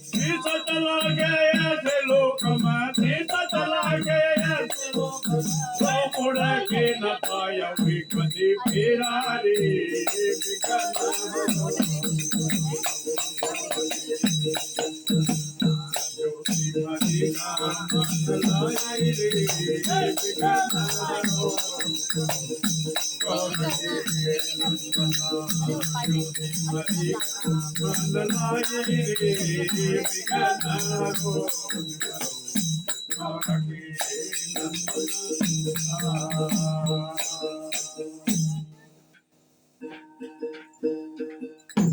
सीता चला गया ऐसे लोक में, सीता चला गया ऐसे लोक में, वो मुड़ के न पाया भी कभी फिरा रे बिगना ज्योति मदीना मन लाई रे बिगना कौन के नंदना ज्योति मदीना मन लाई रे बिगना कौन के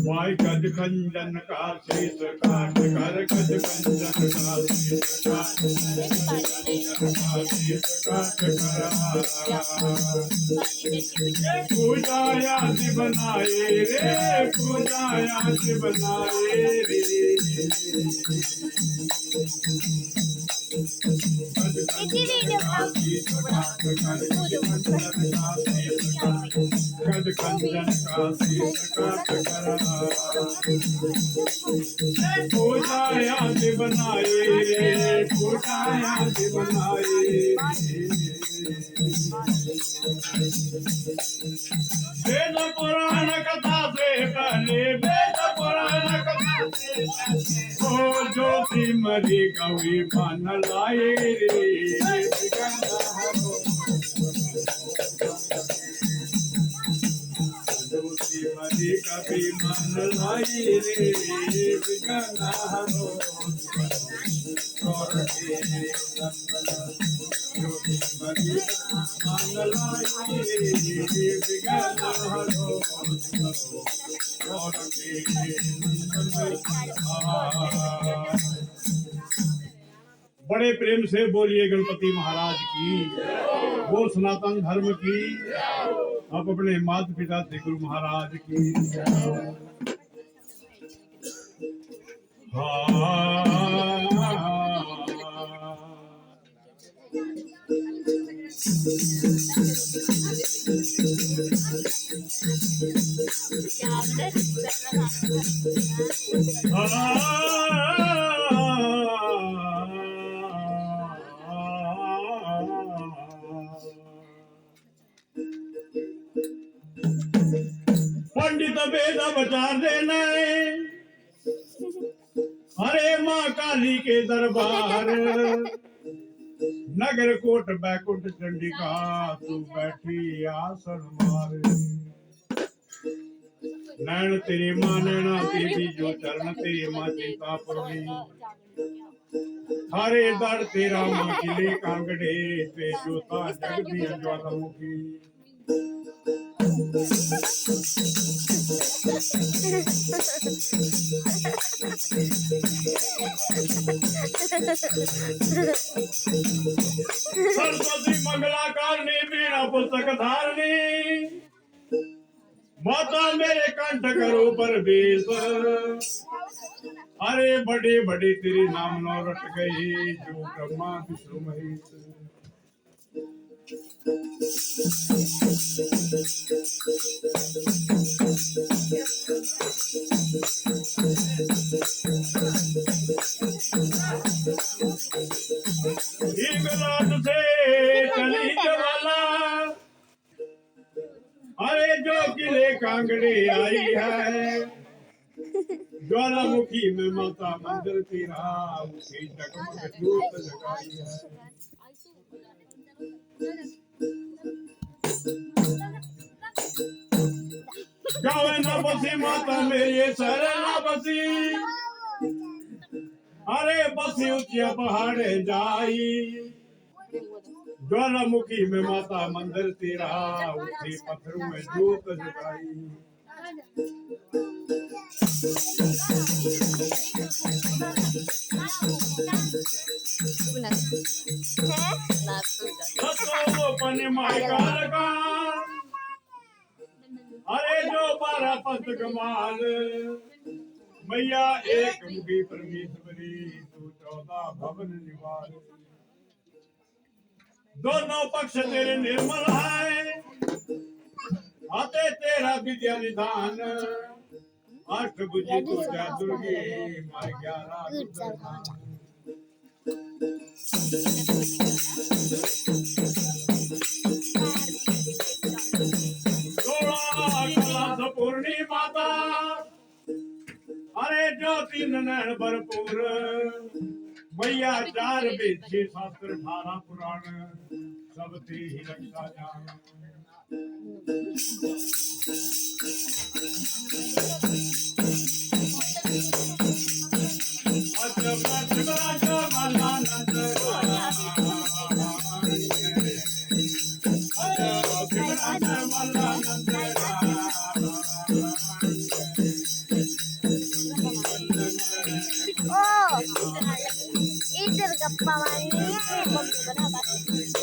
वाय गज खंजन का शीश काट कर गज खंजन का शीश काट पूजा याद बनाए रे पूजा याद बनाए रे गज खंजन का शीश काट पूजा याद बनाए पूजा याद बनाए वेद पुराण कथा से पहले वेद पुराण कथा से ओ ज्योति मरी गौरी बन लाए रे ज्योति मरी कभी मन लाई रे बिगना हो और के ज्योति मरी मन लाई रे बिगना हो और के बड़े प्रेम से बोलिए गणपति महाराज की, बोल सनातन धर्म की, आप अपने माता पिता से गुरु महाराज की। पंडित वेद बचार देना हरे माँ काली के दरबार नगर कोट बैकुंठ चंडिका तू बैठी आसन मार नैन तेरी माँ नैना तेरी जो चरण तेरी माँ चिंता पूर्णी हरे दर तेरा माँ किले कांगड़े पे जोता जगदी ज्वालामुखी सरस्वती मंगलाकारणी वीणा पुस्तक धारणी माता मेरे कंठ करो परवेश अरे बड़े बड़े तेरे नाम नो रट गए जो ब्रह्मा विष्णु महेश एक रात से चली ज्वाला अरे जो किले कांगड़े आई है ज्वालामुखी में माता मंदिर तेरा उसी जगमग ज्योत जगाई है गावे न बसी माता मेरी सर न बसी अरे बसी ऊंचिया पहाड़े जाई ज्वालामुखी में माता मंदिर तेरा उसी पत्थरों में ज्योत जगाई अरे जो 12 पंथ कमाल मैया एक मुखी परमेश्वरी तू 14 भवन निवार दोनों पक्ष तेरे निर्मल है आते तेरा विद्या निधान अष्टभुजी तुझ्या दुर्गे मार्ग्याला पौर्णिमाता अरे ज्योति नैन भरपूर मैया चार वेद शास्त्र 18 पुराण सब ते ही रक्षा जान इधर गप्पा मारनी है बम